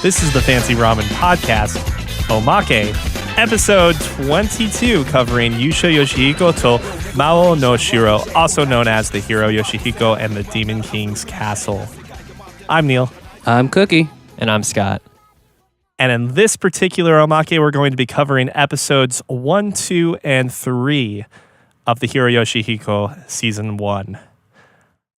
This is the Fancy Ramen Podcast, Omake, episode 22, covering Yuusha Yoshihiko to Mao no Shiro, also known as the hero Yoshihiko and the Demon King's Castle. I'm Neil. I'm Cookie. And I'm Scott. And in this particular Omake, we're going to be covering episodes 1, 2, and 3 of the Hero Yoshihiko Season 1.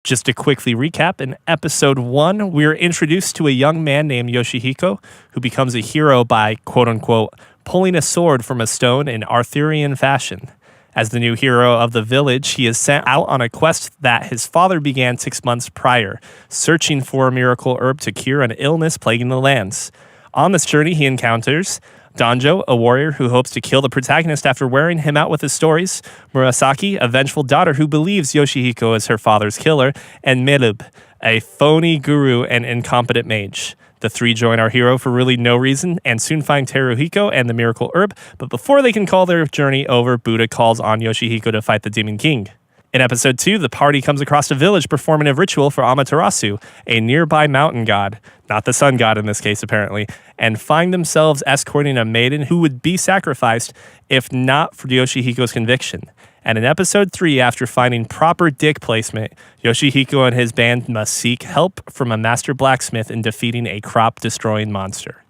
Just to quickly recap, in episode 1, we're introduced to a young man named Yoshihiko who becomes a hero by, quote-unquote, pulling a sword from a stone in Arthurian fashion. As the new hero of the village, he is sent out on a quest that his father began 6 months prior, searching for a miracle herb to cure an illness plaguing the lands. On this journey, he encounters Danjo, a warrior who hopes to kill the protagonist after wearing him out with his stories, Murasaki, a vengeful daughter who believes Yoshihiko is her father's killer, and Merub, a phony guru and incompetent mage. The three join our hero for really no reason and soon find Teruhiko and the miracle herb, but before they can call their journey over, Buddha calls on Yoshihiko to fight the Demon King. In episode 2, the party comes across a village performing a ritual for Amaterasu, a nearby mountain god, not the sun god in this case apparently, and find themselves escorting a maiden who would be sacrificed if not for Yoshihiko's conviction. And in episode 3, after finding proper dick placement, Yoshihiko and his band must seek help from a master blacksmith in defeating a crop-destroying monster.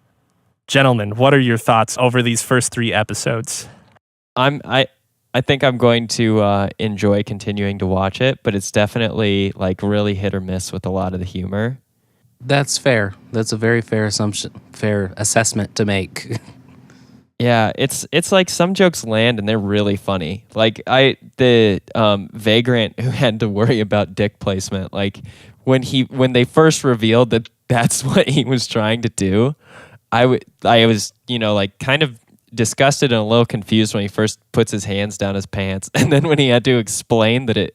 Gentlemen, what are your thoughts over these first 3 episodes? I think I'm going to enjoy continuing to watch it, but it's definitely like really hit or miss with a lot of the humor. That's fair. That's a very fair assessment to make. Yeah, it's like some jokes land and they're really funny. Like the vagrant who had to worry about dick placement, like when they first revealed that that's what he was trying to do, I was, like kind of disgusted and a little confused when he first puts his hands down his pants, and then when he had to explain that it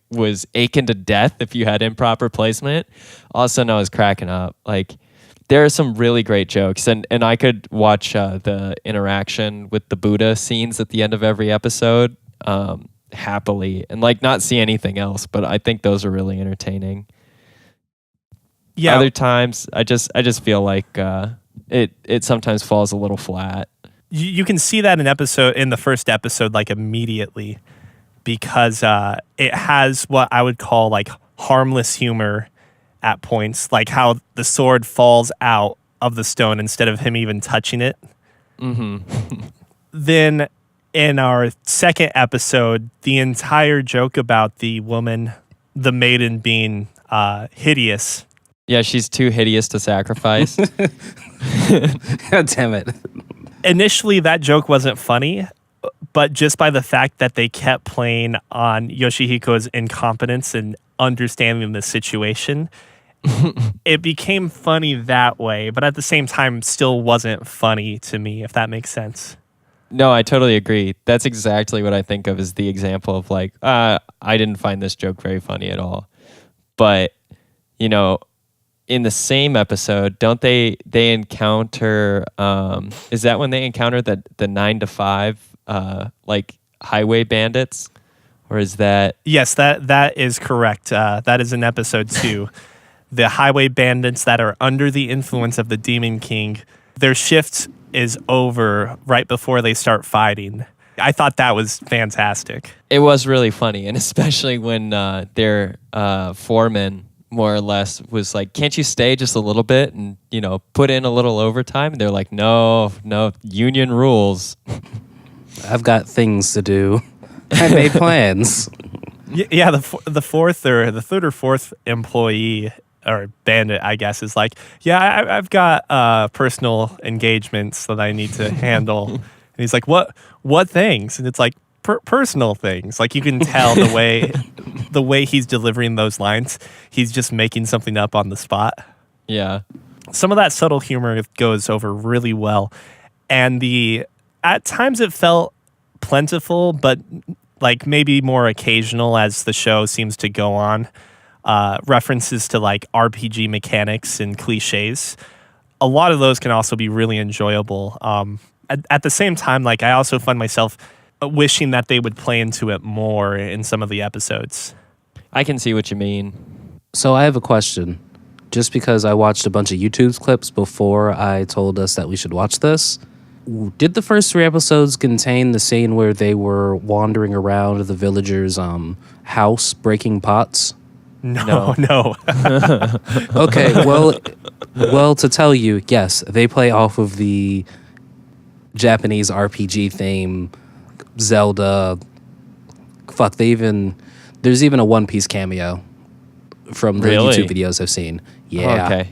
was akin to death if you had improper placement, all of a sudden I was cracking up. Like there are some really great jokes, and I could watch the interaction with the Buddha scenes at the end of every episode happily, and like not see anything else. But I think those are really entertaining. Yeah. Other times I just feel like it sometimes falls a little flat. You can see that in the first episode, like immediately, because it has what I would call like harmless humor at points, like how the sword falls out of the stone instead of him even touching it. Mm-hmm. Then in our second episode, the entire joke about the maiden being hideous. Yeah, she's too hideous to sacrifice. God damn it. Initially, that joke wasn't funny, but just by the fact that they kept playing on Yoshihiko's incompetence and understanding the situation, it became funny that way, but at the same time still wasn't funny to me, if that makes sense. No, I totally agree. That's exactly what I think of as the example of like, I didn't find this joke very funny at all. But, in the same episode, don't they encounter, is that when they encounter the 9 to 5 like highway bandits? Or is that? Yes, that is correct. That is in episode 2. The highway bandits that are under the influence of the Demon King, their shift is over right before they start fighting. I thought that was fantastic. It was really funny, and especially when their foreman more or less was like, can't you stay just a little bit and, put in a little overtime? And they're like, no, union rules. I've got things to do. I made plans. Yeah, the third or fourth employee or bandit, I guess, is like, yeah, I've got personal engagements that I need to handle. And he's like, what things? And it's like, personal things. Like you can tell the way he's delivering those lines, he's just making something up on the spot. Yeah. Some of that subtle humor goes over really well. And at times it felt plentiful, but like maybe more occasional as the show seems to go on. References to like RPG mechanics and cliches. A lot of those can also be really enjoyable. At the same time, like I also find myself wishing that they would play into it more in some of the episodes. I can see what you mean. So I have a question. just because I watched a bunch of YouTube clips before I told us that we should watch this. Did the first 3 episodes contain the scene where they were wandering around the villagers' house breaking pots? No. Okay, well, to tell you, yes, they play off of the Japanese RPG theme, Zelda. Fuck, there's even a One Piece cameo from the Really? YouTube videos I've seen. Yeah. Okay.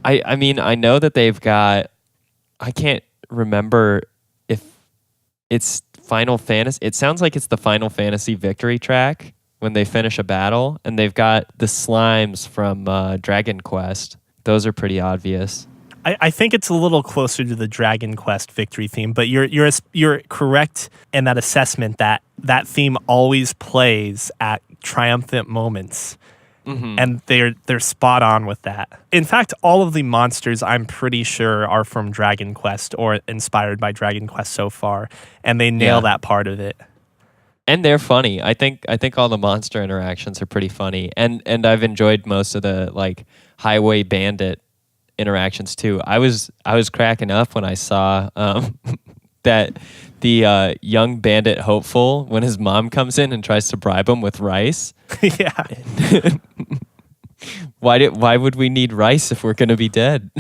I mean, I know that they've got. I can't remember if it's Final Fantasy. It sounds like it's the Final Fantasy victory track when they finish a battle, and they've got the slimes from Dragon Quest. Those are pretty obvious. I think it's a little closer to the Dragon Quest victory theme, but you're correct in that assessment that theme always plays at triumphant moments. Mm-hmm. And they're spot on with that. In fact, all of the monsters I'm pretty sure are from Dragon Quest or inspired by Dragon Quest so far, and they nail that part of it. And they're funny. I think all the monster interactions are pretty funny, and I've enjoyed most of the like highway bandit interactions too. I was cracking up when I saw that the young bandit hopeful, when his mom comes in and tries to bribe him with rice. Yeah. Why would we need rice if we're going to be dead?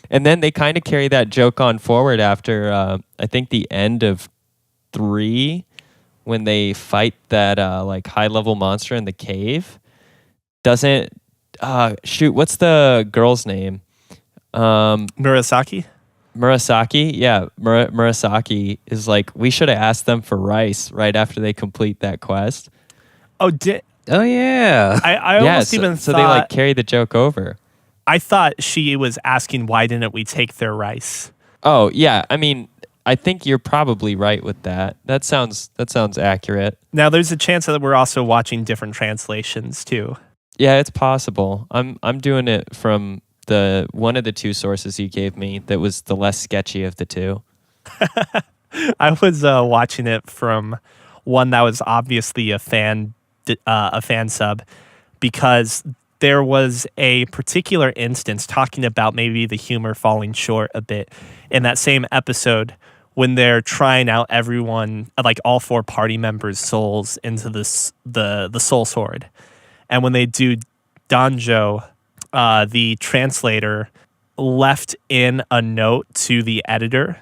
And then they kind of carry that joke on forward after I think the end of 3, when they fight that like high level monster in the cave. Doesn't what's the girl's name? Murasaki? Murasaki, yeah. Murasaki is like, we should have asked them for rice right after they complete that quest. Oh, yeah. I almost even so thought... they like carry the joke over. I thought she was asking why didn't we take their rice? Oh, yeah. I mean, I think you're probably right with that. That sounds accurate. Now, there's a chance that we're also watching different translations, too. Yeah, it's possible. I'm doing it from the one of the 2 sources you gave me that was the less sketchy of the 2. I was watching it from one that was obviously a fan sub, because there was a particular instance talking about maybe the humor falling short a bit in that same episode when they're trying out everyone, like all 4 party members' souls into the soul sword. And when they do Danjo, the translator left in a note to the editor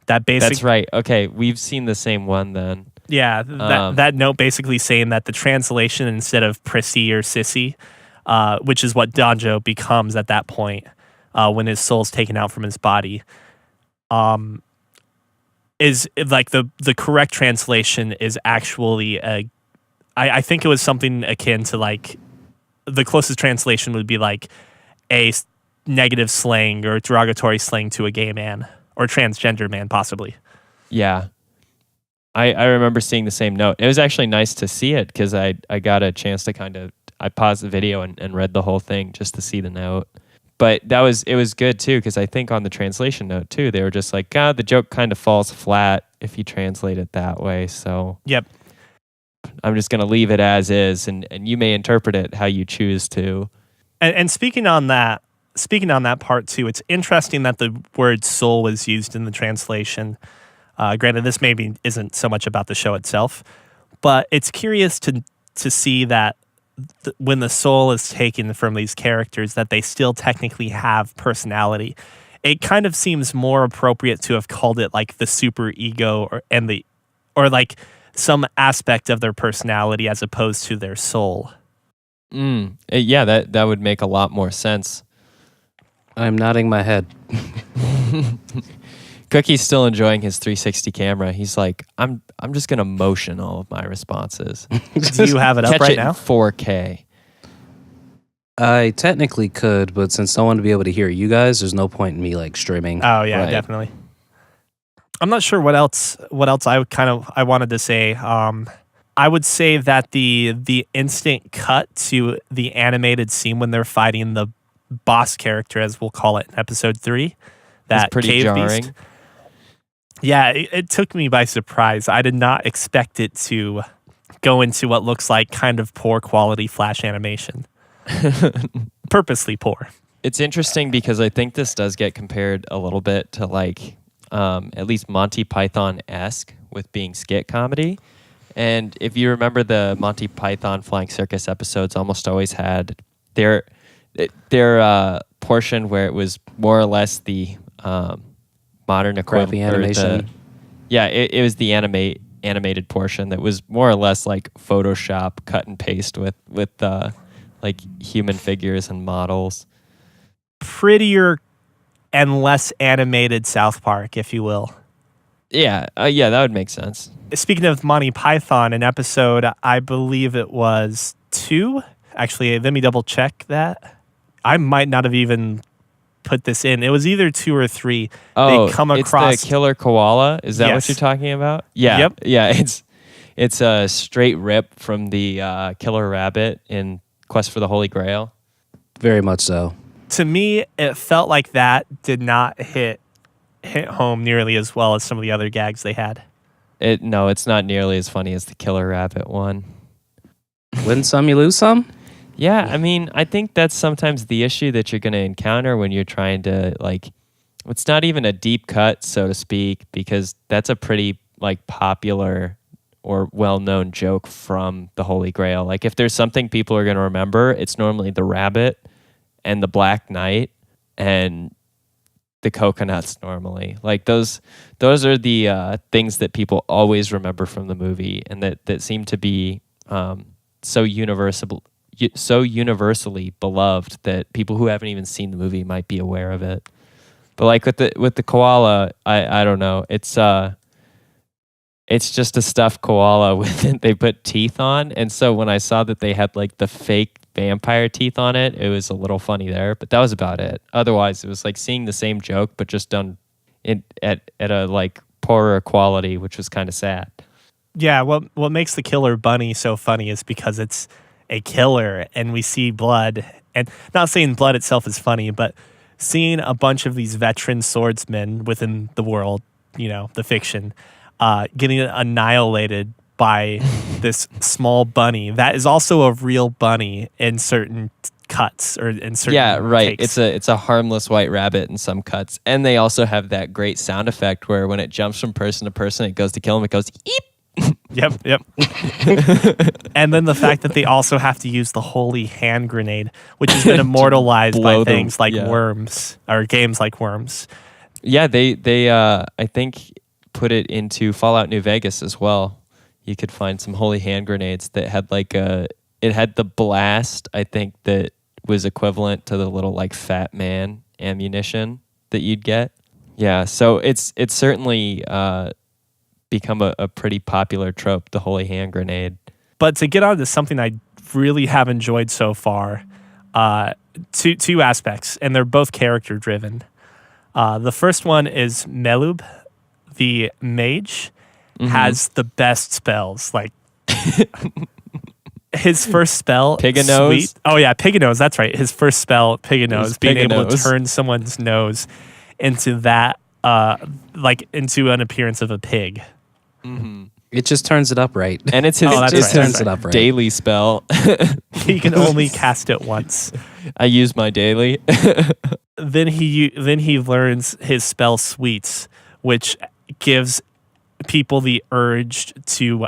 that basically... That's right. Okay, we've seen the same one then. Yeah, that note basically saying that the translation, instead of prissy or sissy, which is what Danjo becomes at that point when his soul's taken out from his body, is like the correct translation is actually I think it was something akin to like the closest translation would be like a negative slang or derogatory slang to a gay man or transgender man, possibly. Yeah. I remember seeing the same note. It was actually nice to see it because I got a chance to I paused the video and read the whole thing just to see the note. But it was good too, because I think on the translation note too, they were just like, God, the joke kind of falls flat if you translate it that way. So yep. I'm just going to leave it as is, and you may interpret it how you choose to. And speaking on that part too, it's interesting that the word soul was used in the translation. Granted, this maybe isn't so much about the show itself, but it's curious to see that when the soul is taken from these characters, that they still technically have personality. It kind of seems more appropriate to have called it like the super ego or like some aspect of their personality as opposed to their soul. Yeah, that would make a lot more sense. I'm nodding my head. Cookie's still enjoying his 360 camera. He's like, I'm just gonna motion all of my responses. Do you have it up Catch right it now? in 4K. I technically could, but since I want to be able to hear you guys, there's no point in me like streaming. Oh yeah, Right. definitely. I'm not sure what else I wanted to say. I would say that the instant cut to the animated scene when they're fighting the boss character, as we'll call it in episode 3, that It's pretty cave jarring. beast. Yeah, it took me by surprise. I did not expect it to go into what looks like kind of poor quality Flash animation. purposely poor. It's interesting because I think this does get compared a little bit to like at least Monty Python-esque with being skit comedy. And if you remember the Monty Python Flying Circus episodes almost always had their portion where it was more or less the modern equivalent. Crappy animation. It was the animated portion that was more or less like Photoshop cut and paste with like human figures and models. Prettier and less animated South Park, if you will. Yeah, that would make sense. Speaking of Monty Python, an episode, I believe it was 2. Actually, let me double check that. I might not have even put this in. It was either 2 or 3. Oh, they come across it's the killer koala. Is that what you're talking about? Yeah. Yep. Yeah, it's a straight rip from the killer rabbit in Quest for the Holy Grail. Very much so. To me, it felt like that did not hit home nearly as well as some of the other gags they had. No, it's not nearly as funny as the killer rabbit one. Win some, you lose some? Yeah, I mean, I think that's sometimes the issue that you're going to encounter when you're trying to, like, it's not even a deep cut, so to speak, because that's a pretty, like, popular or well-known joke from the Holy Grail. Like, if there's something people are going to remember, it's normally the rabbit and the Black Knight and the coconuts normally. Like, those are the things that people always remember from the movie and that seem to be so universally beloved that people who haven't even seen the movie might be aware of it. But like with the koala, I don't know. It's just a stuffed koala with it. They put teeth on, and so when I saw that they had like the fake vampire teeth on it, it was a little funny there. But that was about it. Otherwise, it was like seeing the same joke but just done at a like poorer quality, which was kind of sad. Yeah, what makes the killer bunny so funny is because it's a killer and we see blood. And not saying blood itself is funny, but seeing a bunch of these veteran swordsmen within the world, the fiction, getting annihilated by this small bunny that is also a real bunny in certain cuts or in certain takes. It's a harmless white rabbit in some cuts. And they also have that great sound effect where when it jumps from person to person, it goes to kill him, it goes eep. Yep. And then the fact that they also have to use the holy hand grenade, which has been immortalized by things like Worms or games like Worms. Yeah, they I think put it into Fallout New Vegas as well. You could find some holy hand grenades that had it had the blast, I think, that was equivalent to the little like Fat Man ammunition that you'd get. Yeah, so it's certainly become a pretty popular trope, the holy hand grenade. But to get on to something I really have enjoyed so far, two aspects, and they're both character driven. The first one is Melub, the mage, has the best spells. Like his first spell, Piganose. Oh yeah, Piganose. That's right. His first spell, Piganose, being able to turn someone's nose into that, into an appearance of a pig. Mm-hmm. It just turns it up right. And it's his turns it up right. daily spell. He can only cast it once. I use my daily. Then he learns his spell Sweets, which gives people the urge to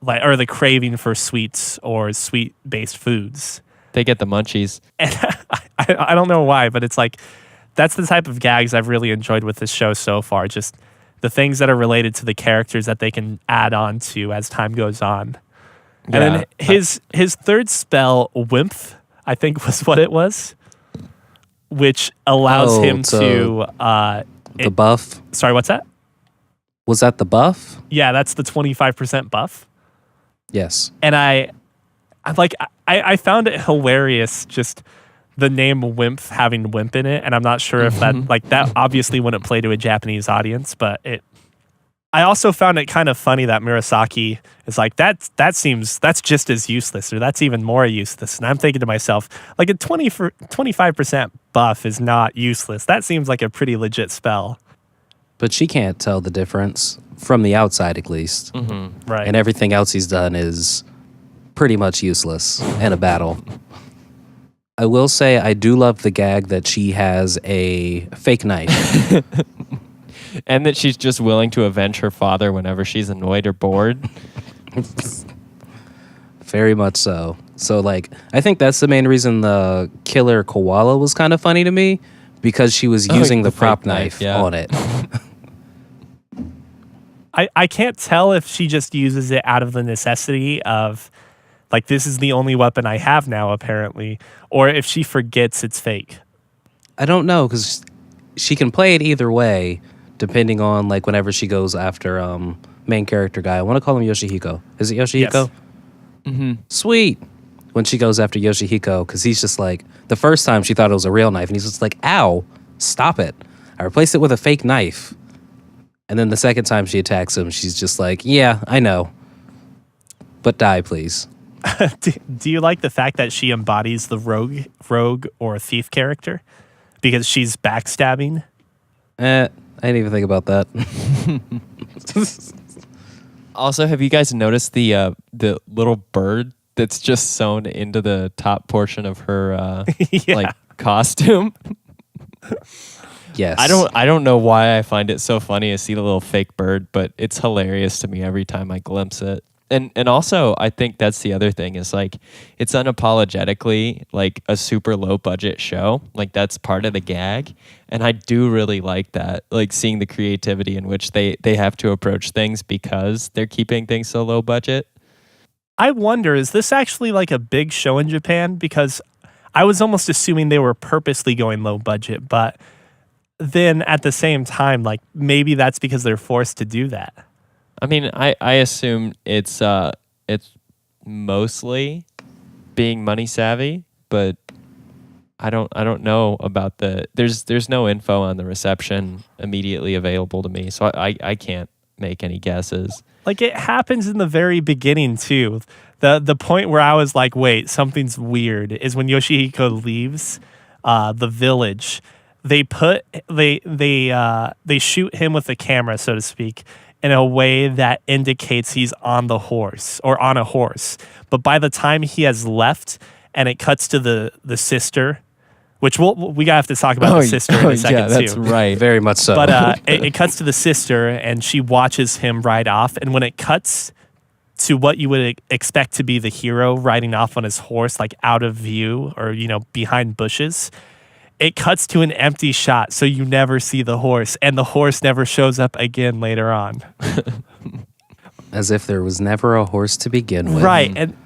or the craving for sweets or sweet-based foods. They get the munchies. And I don't know why, but it's like that's the type of gags I've really enjoyed with this show so far. Just the things that are related to the characters that they can add on to as time goes on. Yeah. And then his third spell, Wimph, I think was what it was, which allows him to... the buff? Sorry, what's that? Was that the buff? Yeah, that's the 25% buff. Yes. And I found it hilarious, just the name Wimph having wimp in it, and I'm not sure if that obviously wouldn't play to a Japanese audience, but I also found it kind of funny that Murasaki is like, that's just as useless, or that's even more useless. And I'm thinking to myself, like a 25% buff is not useless. That seems like a pretty legit spell. But she can't tell the difference from the outside, at least. Mm-hmm. Right. And everything else he's done is pretty much useless in a battle. I will say I do love the gag that she has a fake knife. And that she's just willing to avenge her father whenever she's annoyed or bored. Very much so. So, like, I think that's the main reason the killer koala was kind of funny to me, because she was using the prop fake knife, knife on it. I can't tell if she just uses it out of the necessity of, like, this is the only weapon I have now, apparently, or if she forgets it's fake. I don't know, because she can play it either way, depending on, like, whenever she goes after main character guy. I want to call him Yoshihiko. Is it Yoshihiko? Yes. Mm-hmm. Sweet. When she goes after Yoshihiko, because he's just like, the first time she thought it was a real knife, and he's just like, ow, stop it. I replaced it with a fake knife. And then the second time she attacks him, she's just like, yeah, I know. But die, please. Do you like the fact that she embodies the rogue or thief character? Because she's backstabbing? I didn't even think about that. Also, have you guys noticed the little bird that's just sewn into the top portion of her Yeah. costume? Yes. I don't know why I find it so funny to see the little fake bird, but it's hilarious to me every time I glimpse it. And also, I think that's the other thing is, like, it's unapologetically like a super low budget show. Like, that's part of the gag. And I do really like that, like seeing the creativity in which they have to approach things because they're keeping things so low budget. I wonder, is this actually like a big show in Japan? Because I was almost assuming they were purposely going low budget, but then at the same time, like, maybe that's because they're forced to do that. I mean, I assume it's mostly being money savvy, but I don't know about there's no info on the reception immediately available to me, so I can't make any guesses. Like, it happens in the very beginning too. The point where I was like, wait, something's weird is when Yoshihiko leaves the village. They shoot him with the camera, so to speak, in a way that indicates he's on the horse or on a horse. But by the time he has left and it cuts to the sister, which we have to talk about the sister in a second yeah, that's too. right. Very much so. But it cuts to the sister and she watches him ride off. And when it cuts to what you would expect to be the hero riding off on his horse, like out of view or, behind bushes, it cuts to an empty shot, so you never see the horse, and the horse never shows up again later on. As if there was never a horse to begin with. Right, and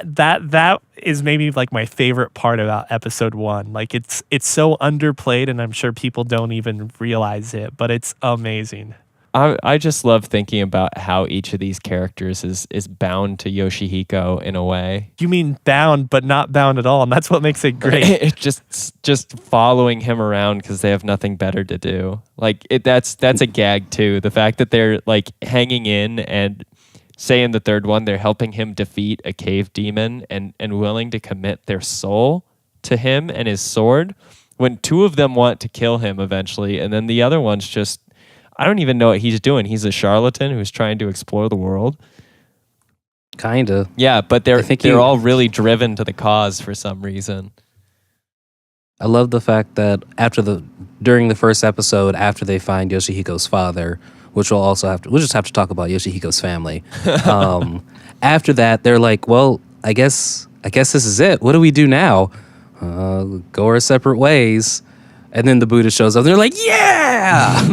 that is maybe like my favorite part about episode 1. Like, it's so underplayed, and I'm sure people don't even realize it, but it's amazing. I just love thinking about how each of these characters is bound to Yoshihiko in a way. You mean bound, but not bound at all, and that's what makes it great. It's just following him around because they have nothing better to do. Like, that's a gag too. The fact that they're like hanging in and say in the third one they're helping him defeat a cave demon and willing to commit their soul to him and his sword when two of them want to kill him eventually, and then the other one's just, I don't even know what he's doing. He's a charlatan who's trying to explore the world. Kinda. Yeah, but they're all really driven to the cause for some reason. I love the fact that during the first episode, after they find Yoshihiko's father, which we'll just have to talk about Yoshihiko's family. After that, they're like, well, I guess this is it. What do we do now? Go our separate ways. And then the Buddha shows up. And they're like, yeah!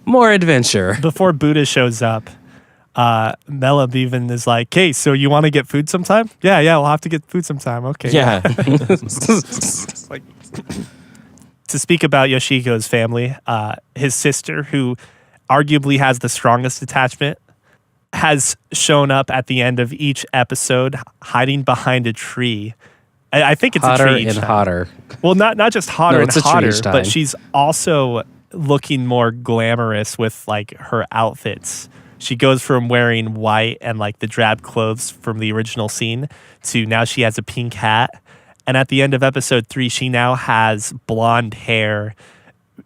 More adventure. Before Buddha shows up, Mela even is like, hey, so you want to get food sometime? Yeah, we'll have to get food sometime. Okay. Yeah. Like, to speak about Yoshihiko's family, his sister, who arguably has the strongest attachment, has shown up at the end of each episode hiding behind a tree. I think it's hotter a tree each and time. hotter. Well, not just hotter No, and it's a tree hotter, each time. but she's also looking more glamorous with like her outfits. She goes from wearing white and like the drab clothes from the original scene to now she has a pink hat. And at the end of episode 3, she now has blonde hair,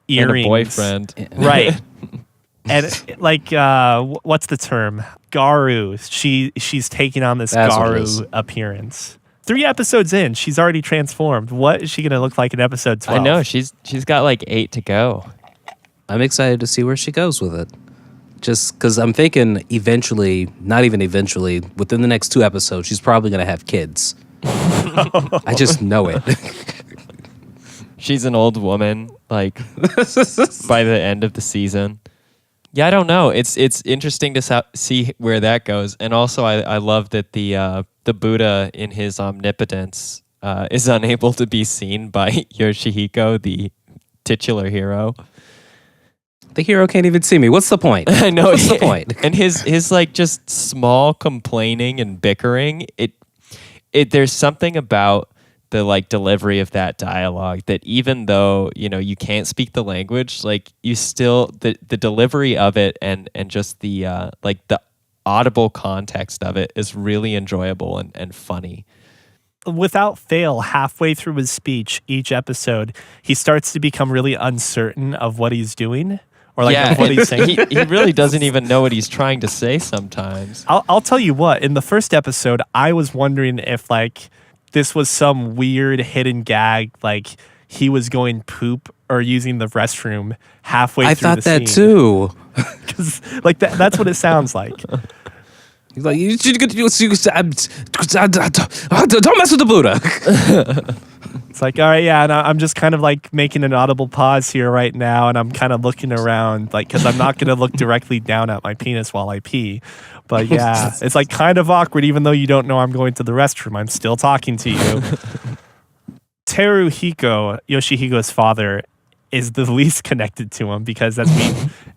earrings, And a boyfriend. right? And like, what's the term? Garu. She's taking on this That's what it is. Garu appearance. 3 episodes in, she's already transformed. What is she going to look like in episode 12? I know she's got like 8 to go. I'm excited to see where she goes with it. Just because I'm thinking eventually, not even eventually, within the next 2 episodes, she's probably going to have kids. I just know it. She's an old woman, like by the end of the season. Yeah, I don't know. It's interesting to see where that goes, and also I love that the Buddha in his omnipotence is unable to be seen by Yoshihiko, the titular hero. The hero can't even see me. What's the point? I know. What's the point? And his like just small complaining and bickering. There's something about the like delivery of that dialogue that even though you can't speak the language, like you still the delivery of it and just the like the audible context of it is really enjoyable and funny. Without fail, halfway through his speech each episode, he starts to become really uncertain of what he's doing or like of what he's saying. He really doesn't even know what he's trying to say sometimes. I'll tell you what, in the first episode, I was wondering if like this was some weird hidden gag, like he was going poop or using the restroom halfway through the scene. I thought that too. Because like that's what it sounds like. He's like, don't mess with the Buddha. It's like, all right, yeah, and I'm just kind of like making an audible pause here right now, and I'm kind of looking around, like, because I'm not going to look directly down at my penis while I pee. But yeah, it's like kind of awkward, even though you don't know I'm going to the restroom. I'm still talking to you. Teruhiko, Yoshihiko's father, is the least connected to him because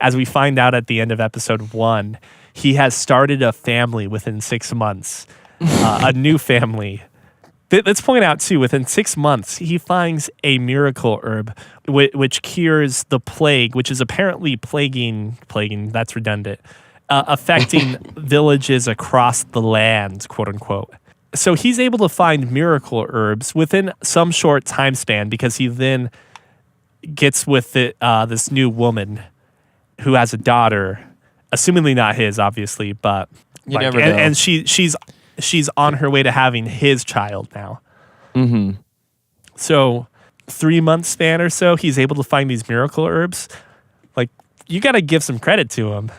as we find out at the end of episode 1, he has started a family within 6 months, a new family. Let's point out, too, within 6 months, he finds a miracle herb which cures the plague, which is apparently plaguing, that's redundant, affecting villages across the land, quote unquote. So he's able to find miracle herbs within some short time span because he then gets with this new woman who has a daughter, assumingly not his, obviously, but you never know. And she's on her way to having his child now. Mm-hmm. So 3 month span or so, he's able to find these miracle herbs. Like, you got to give some credit to him.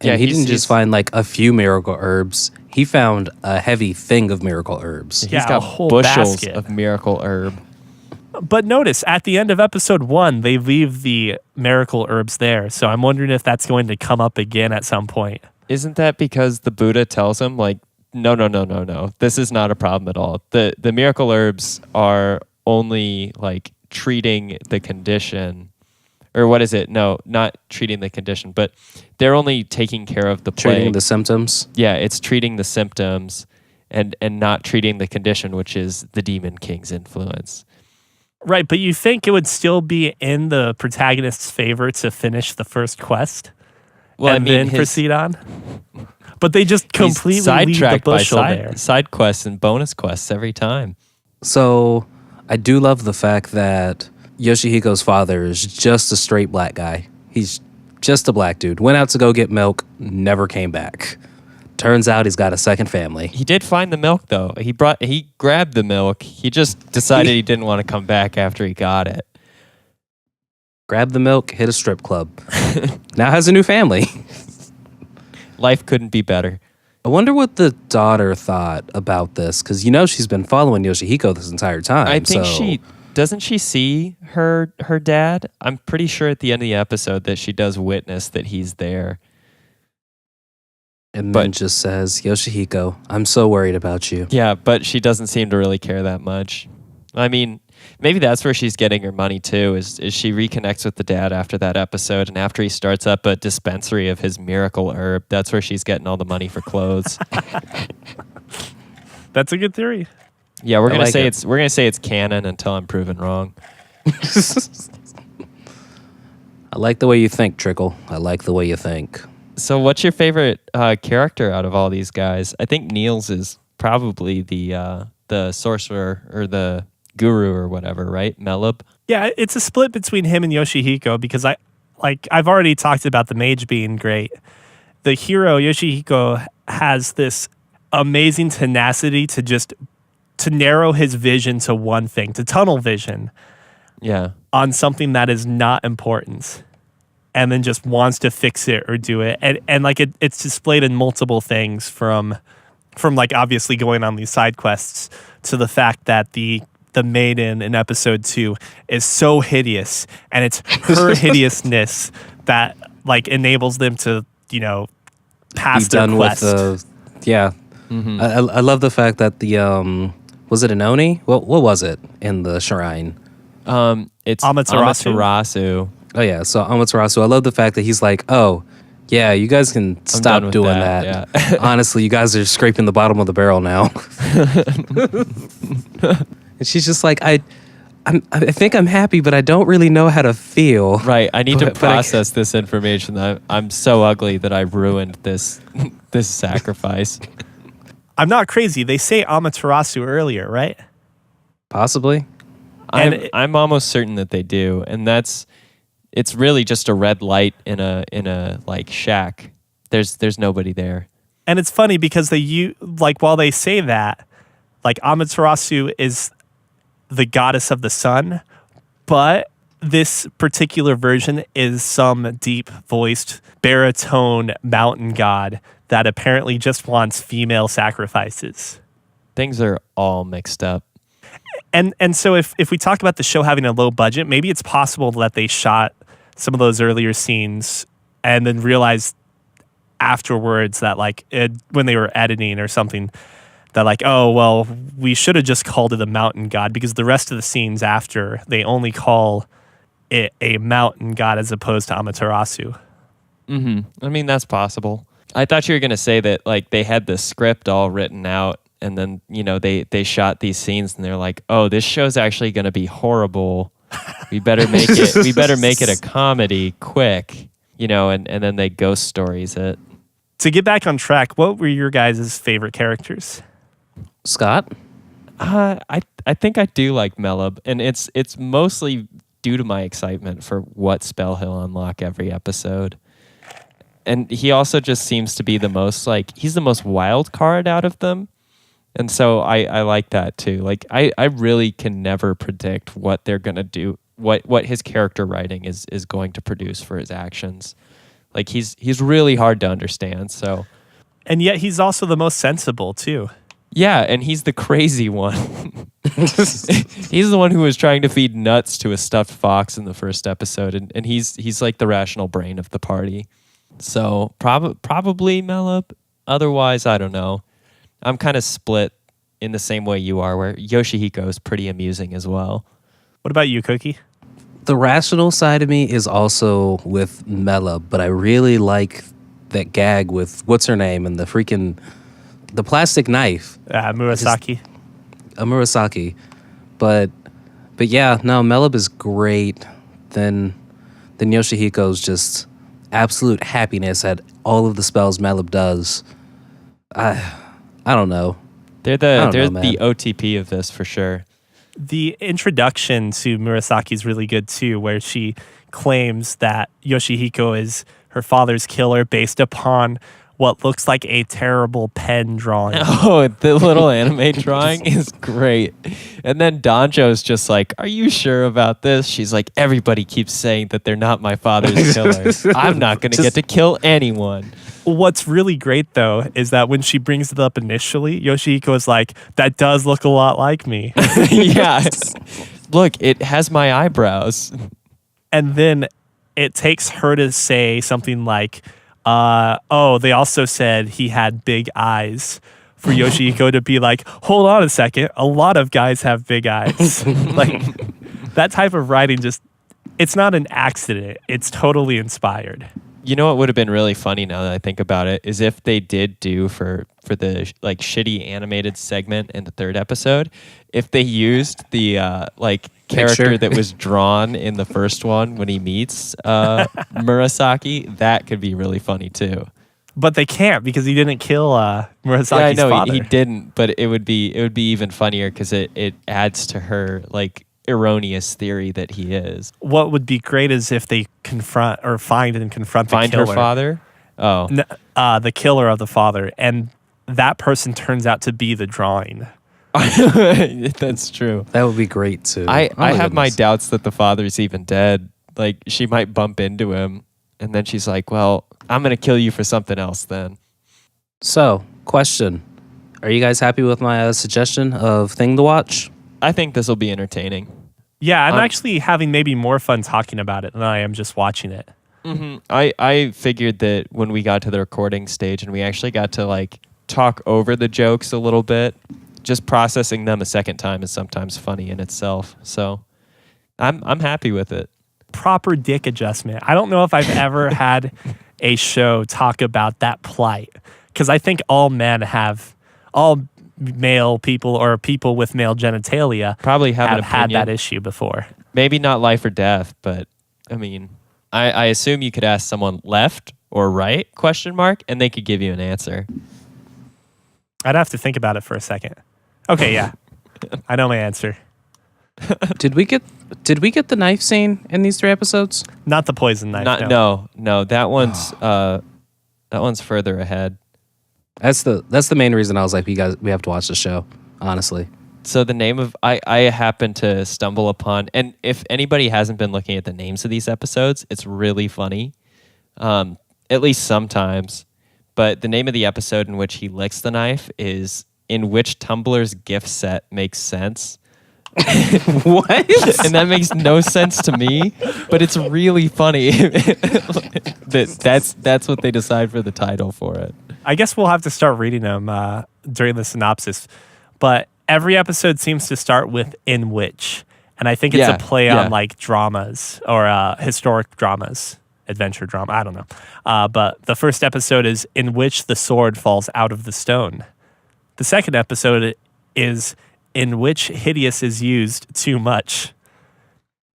Yeah, he didn't just find like a few miracle herbs. He found a heavy thing of miracle herbs. He's got a whole bushels basket of miracle herb. But notice, at the end of episode 1, they leave the miracle herbs there. So I'm wondering if that's going to come up again at some point. Isn't that because the Buddha tells him, like, no, this is not a problem at all. The miracle herbs are only like treating the condition. Or what is it? No, not treating the condition, but they're only taking care of the plague. Treating the symptoms? Yeah, it's treating the symptoms and not treating the condition, which is the Demon King's influence. Right, but you think it would still be in the protagonist's favor to finish the first quest and then proceed on? But they just completely leave the bushel there. Side quests and bonus quests every time. So I do love the fact that Yoshihiko's father is just a straight black guy. He's just a black dude. Went out to go get milk, never came back. Turns out he's got a second family. He did find the milk, though. He grabbed the milk. He just decided he didn't want to come back after he got it. Grabbed the milk, hit a strip club. Now has a new family. Life couldn't be better. I wonder what the daughter thought about this, because she's been following Yoshihiko this entire time. I think doesn't she see her dad? I'm pretty sure at the end of the episode that she does witness that he's there. And then just says, Yoshihiko, I'm so worried about you. Yeah, but she doesn't seem to really care that much. I mean, maybe that's where she's getting her money too, is she reconnects with the dad after that episode, and after he starts up a dispensary of his miracle herb, that's where she's getting all the money for clothes. That's a good theory. Yeah, we're gonna say it's canon until I'm proven wrong. I like the way you think, Trickle. I like the way you think. So what's your favorite character out of all these guys? I think Niels is probably the sorcerer or the guru or whatever, right? Melub? Yeah, it's a split between him and Yoshihiko because I've already talked about the mage being great. The hero, Yoshihiko, has this amazing tenacity to just to narrow his vision to one thing, to tunnel vision on something that is not important, and then just wants to fix it or do it. And like it's displayed in multiple things from like obviously going on these side quests to the fact that the maiden in episode 2 is so hideous, and it's her hideousness that like enables them to, you know, pass their quest. I love the fact that the was it an Oni? What was it in the shrine? It's Amaterasu. Oh yeah, so Amaterasu. I love the fact that he's like, oh yeah, you guys can stop doing that. Yeah. Honestly, you guys are scraping the bottom of the barrel now. And she's just like, I think I'm happy, but I don't really know how to feel. Right. I need to process this information. I'm so ugly that I ruined this sacrifice. I'm not crazy. They say Amaterasu earlier, right? Possibly. I'm almost certain that they do, and it's really just a red light in a like shack. There's nobody there. And it's funny because while they say that, like Amaterasu is the goddess of the sun, but this particular version is some deep-voiced baritone mountain god that apparently just wants female sacrifices. Things are all mixed up. And so if we talk about the show having a low budget, maybe it's possible that they shot some of those earlier scenes and then realized afterwards that like when they were editing or something that like, oh, well, we should have just called it a mountain god, because the rest of the scenes after, they only call it a mountain god as opposed to Amaterasu. Mm-hmm. I mean, that's possible. I thought you were going to say that like they had the script all written out, and then, you know, they shot these scenes and they're like, oh, this show's actually going to be horrible. We better make it a comedy quick, you know, and then they ghost stories it. To get back on track, what were your guys' favorite characters? Scott? I think I do like Melub, and it's mostly due to my excitement for what spell he'll unlock every episode. And he also just seems to be the most, like, he's the most wild card out of them. And so I like that too. Like I really can never predict what they're gonna do, what his character writing is going to produce for his actions. Like he's really hard to understand. So, and yet he's also the most sensible too. Yeah, and he's the crazy one. He's the one who was trying to feed nuts to a stuffed fox in the first episode, and he's like the rational brain of the party. So probably Melub. Otherwise, I don't know. I'm kind of split in the same way you are, where Yoshihiko is pretty amusing as well. What about you, Cookie? The rational side of me is also with Melub, but I really like that gag with what's her name and the plastic knife. Murasaki. Murasaki. But yeah, no, Melub is great. Then Yoshihiko's just absolute happiness at all of the spells Melub does. I don't know. They're the OTP of this for sure. The introduction to Murasaki is really good too, where she claims that Yoshihiko is her father's killer based upon what looks like a terrible pen drawing. Oh, the little anime drawing is great. And then Danjo's just like, are you sure about this? She's like, everybody keeps saying that they're not my father's killers. I'm not going to get to kill anyone. What's really great, though, is that when she brings it up initially, Yoshihiko is like, that does look a lot like me. Yeah. Look, it has my eyebrows. And then it takes her to say something like, they also said he had big eyes, for Yoshihiko to be like, hold on a second, a lot of guys have big eyes. Like, that type of writing it's not an accident. It's totally inspired. You know what would have been really funny now that I think about it is if they did do for the like shitty animated segment in the third episode, if they used the character that was drawn in the first one when he meets Murasaki, that could be really funny too. But they can't because he didn't kill Murasaki's yeah, I know father. He didn't, but it would be even funnier because it adds to her like erroneous theory that he is. What would be great is if they confront the killer. Her father? The killer of the father, and that person turns out to be the drawing. That's true. That would be great too. I have my goodness. doubts that the father's even dead. Like, she might bump into him, and then she's like, well, I'm going to kill you for something else then. So, question. Are you guys happy with my suggestion of thing to watch? I think this will be entertaining. Yeah, I'm actually having maybe more fun talking about it than I am just watching it. Mm-hmm. I figured that when we got to the recording stage and we actually got to like talk over the jokes a little bit, just processing them a second time is sometimes funny in itself. So I'm happy with it. Proper dick adjustment. I don't know if I've ever had a show talk about that plight, because I think all male people or people with male genitalia Probably have had that issue before. Maybe not life or death, but I mean, I assume you could ask someone left or right ? And they could give you an answer. I'd have to think about it for a second. Okay, yeah. I know my answer. Did we get the knife scene in these 3 episodes? Not the poison knife. No. That one's further ahead. That's the main reason I was like, we have to watch the show, honestly. So the name of I happened to stumble upon, and if anybody hasn't been looking at the names of these episodes, it's really funny, at least sometimes. But the name of the episode in which he licks the knife is "In Which Tumblr's Gift Set Makes Sense." What? And that makes no sense to me, but it's really funny. That's what they decide for the title for it. I guess we'll have to start reading them during the synopsis. But every episode seems to start with "in which," and I think it's a play on like dramas or historic dramas, adventure drama. I don't know. But the first episode is "In which the sword falls out of the stone." The second episode is "In which hideous is used too much,"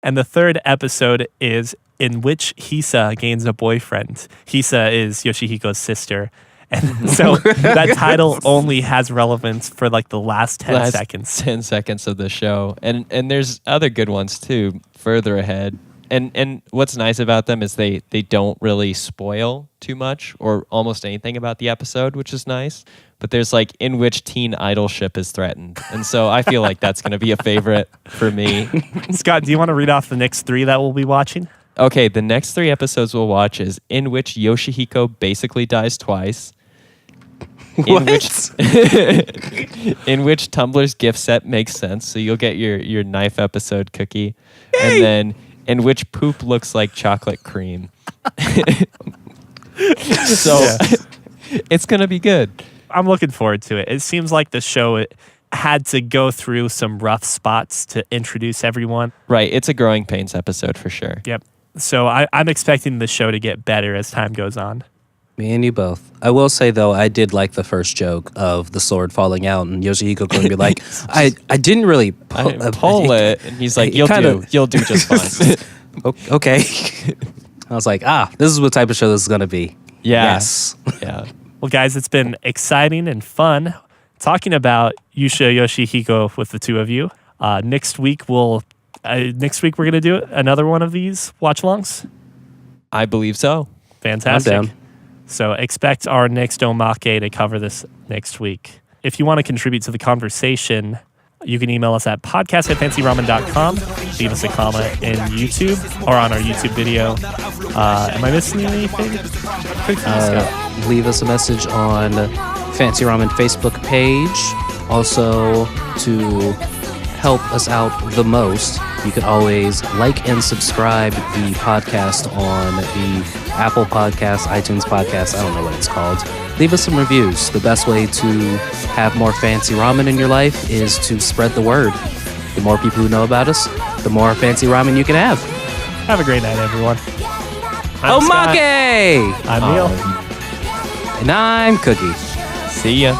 and the third episode is "In which Hisa gains a boyfriend." Hisa is Yoshihiko's sister. And so that title only has relevance for like the last 10 seconds. 10 seconds of the show. And there's other good ones too, further ahead. And what's nice about them is they don't really spoil too much or almost anything about the episode, which is nice. But there's like "In which teen idolship is threatened." And so I feel like that's going to be a favorite for me. Scott, do you want to read off the next 3 that we'll be watching? Okay, the next 3 episodes we'll watch is "In which Yoshihiko basically dies twice." What? In which Tumblr's gift set makes sense, so you'll get your knife episode cookie. Yay! And then "In which poop looks like chocolate cream." So it's gonna be good. I'm looking forward to it. It seems like the show had to go through some rough spots to introduce everyone. Right, it's a growing pains episode for sure. Yep. So I'm expecting the show to get better as time goes on. Me and you both. I will say, though, I did like the first joke of the sword falling out and Yoshihiko going to be like, I didn't really pull it. And he's like, you'll do just fine. Okay. I was like, this is what type of show this is going to be. Yeah. Yes. Yeah. Well, guys, it's been exciting and fun talking about Yuusha Yoshihiko with the two of you. Next week we're going to do another one of these watch-alongs. I believe so. Fantastic. I'm down. So expect our next Omake to cover this next week. If you want to contribute to the conversation, you can email us at podcast@fancyramen.com. Leave us a comment in YouTube or on our YouTube video. Am I missing anything? Leave us a message on Fancy Ramen Facebook page. Also, to help us out the most, you can always like and subscribe the podcast on the Apple Podcasts, iTunes Podcasts, I don't know what it's called. Leave us some reviews. The best way to have more fancy ramen in your life is to spread the word. The more people who know about us, the more fancy ramen you can have. Have a great night, everyone. Omake! I'm Neil. And I'm Cookie. See ya.